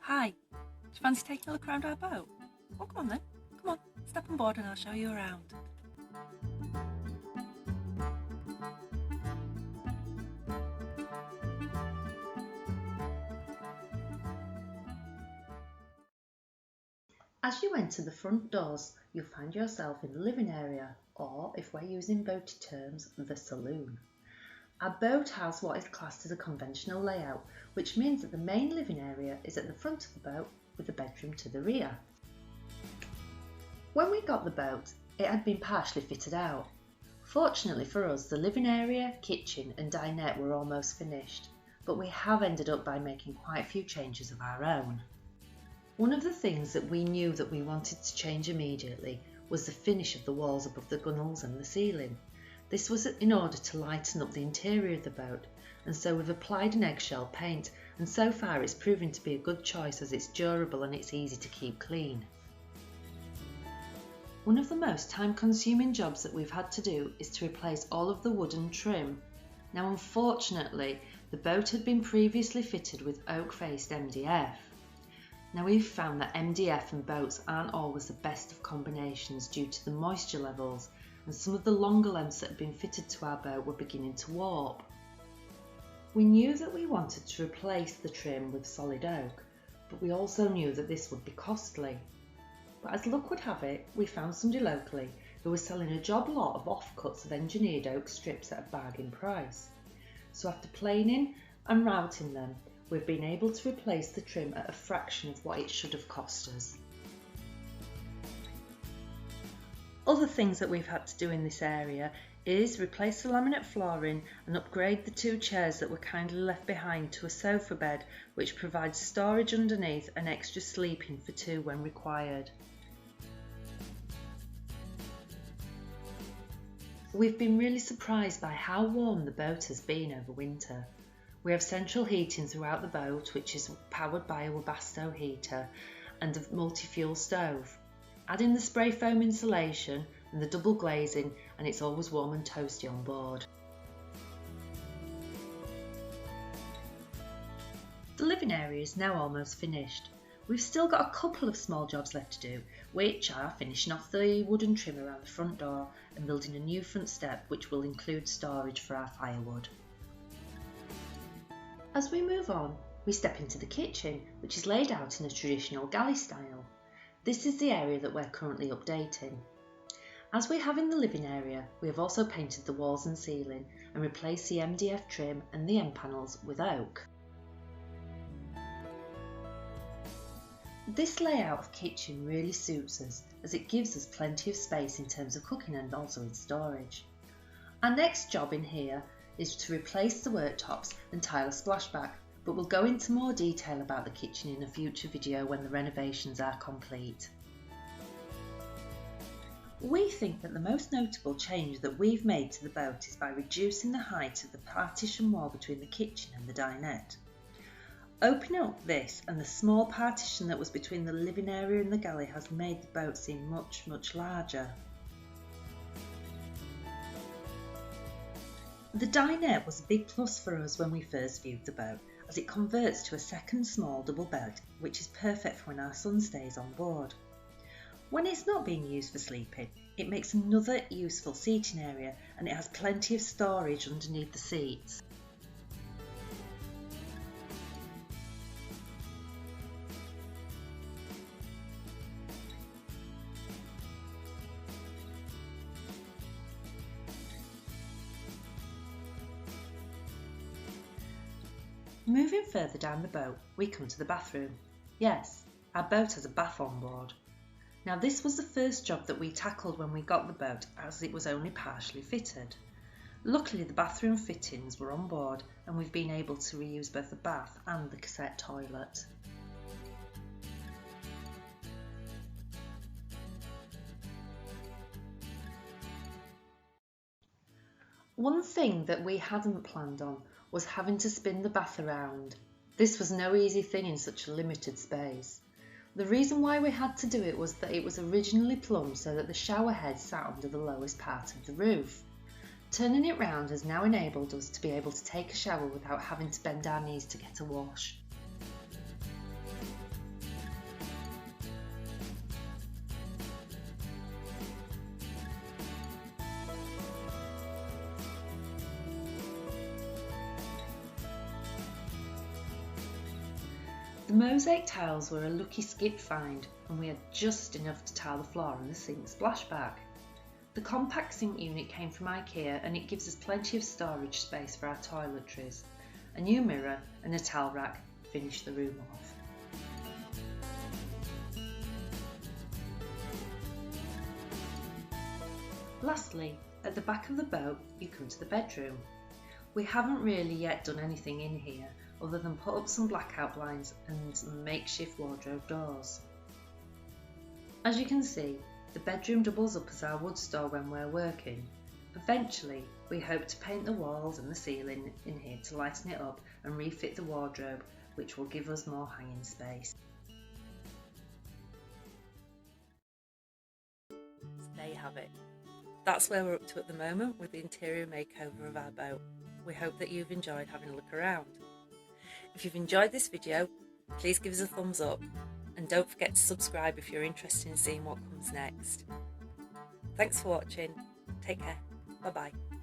Hi, do you fancy taking a look around our boat? Well, come on then. Come on, step on board and I'll show you around. As you enter the front doors, you'll find yourself in the living area, or if we're using boaty terms, the saloon. Our boat has what is classed as a conventional layout, which means that the main living area is at the front of the boat with the bedroom to the rear. When we got the boat, it had been partially fitted out. Fortunately for us, the living area, kitchen and dinette were almost finished, but we have ended up by making quite a few changes of our own. One of the things that we knew that we wanted to change immediately was the finish of the walls above the gunnels and the ceiling. This was in order to lighten up the interior of the boat, and so we've applied an eggshell paint, and so far it's proving to be a good choice as it's durable and it's easy to keep clean. One of the most time-consuming jobs that we've had to do is to replace all of the wooden trim. Now unfortunately, the boat had been previously fitted with oak-faced MDF. Now we've found that MDF and boats aren't always the best of combinations due to the moisture levels, and some of the longer lengths that had been fitted to our boat were beginning to warp. We knew that we wanted to replace the trim with solid oak, but we also knew that this would be costly. But as luck would have it, we found somebody locally who was selling a job lot of offcuts of engineered oak strips at a bargain price. So after planing and routing them, we've been able to replace the trim at a fraction of what it should have cost us. Other things that we've had to do in this area is replace the laminate flooring and upgrade the two chairs that were kindly left behind to a sofa bed which provides storage underneath and extra sleeping for two when required. We've been really surprised by how warm the boat has been over winter. We have central heating throughout the boat, which is powered by a Webasto heater and a multi-fuel stove. Add in the spray foam insulation and the double glazing and it's always warm and toasty on board. The living area is now almost finished. We've still got a couple of small jobs left to do, which are finishing off the wooden trim around the front door and building a new front step which will include storage for our firewood. As we move on, we step into the kitchen, which is laid out in a traditional galley style. This is the area that we're currently updating. As we have in the living area, we have also painted the walls and ceiling and replaced the MDF trim and the end panels with oak. This layout of kitchen really suits us as it gives us plenty of space in terms of cooking and also in storage. Our next job in here is to replace the worktops and tile a splashback, but we'll go into more detail about the kitchen in a future video when the renovations are complete. We think that the most notable change that we've made to the boat is by reducing the height of the partition wall between the kitchen and the dinette. Opening up this and the small partition that was between the living area and the galley has made the boat seem much larger. The dinette was a big plus for us when we first viewed the boat, as it converts to a second small double bed, which is perfect for when our son stays on board. When it's not being used for sleeping, it makes another useful seating area and it has plenty of storage underneath the seats. Moving further down the boat, we come to the bathroom. Yes, our boat has a bath on board. Now this was the first job that we tackled when we got the boat as it was only partially fitted. Luckily the bathroom fittings were on board and we've been able to reuse both the bath and the cassette toilet. One thing that we hadn't planned on was having to spin the bath around. This was no easy thing in such a limited space. The reason why we had to do it was that it was originally plumbed so that the shower head sat under the lowest part of the roof. Turning it round has now enabled us to be able to take a shower without having to bend our knees to get a wash. The mosaic tiles were a lucky skip find, and we had just enough to tile the floor and the sink splashback. The compact sink unit came from IKEA and it gives us plenty of storage space for our toiletries. A new mirror and a towel rack finish the room off. Lastly, at the back of the boat you come to the bedroom. We haven't really yet done anything in here other than put up some blackout blinds and some makeshift wardrobe doors. As you can see, the bedroom doubles up as our wood store when we're working. Eventually, we hope to paint the walls and the ceiling in here to lighten it up and refit the wardrobe, which will give us more hanging space. So there you have it. That's where we're up to at the moment with the interior makeover of our boat. We hope that you've enjoyed having a look around. If you've enjoyed this video, please give us a thumbs up and don't forget to subscribe if you're interested in seeing what comes next. Thanks for watching. Take care. Bye bye.